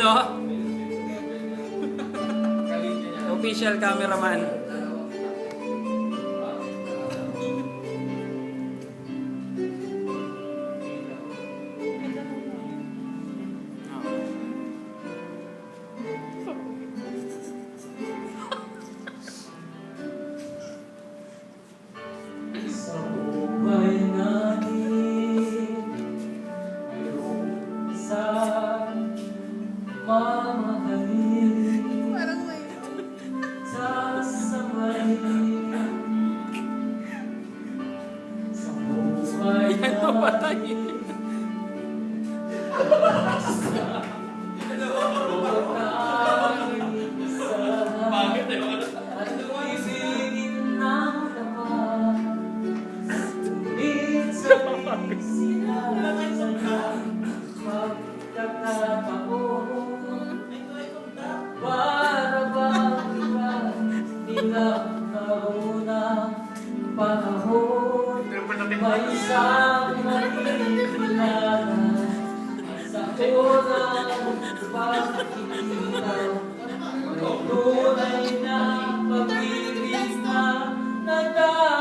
oh. Official cameraman. Sa buhay natin, mayroong isang mamahalin. Parang may... Sasabayin sa buhay Yan o, patay. Bakit eh? At ibigin ng tapat, sulit sa pagkakataon, para bang nilang naunang panahon, may isang makikilala sa unang pagkikita. May tunay na pag-ibig na nagdaan.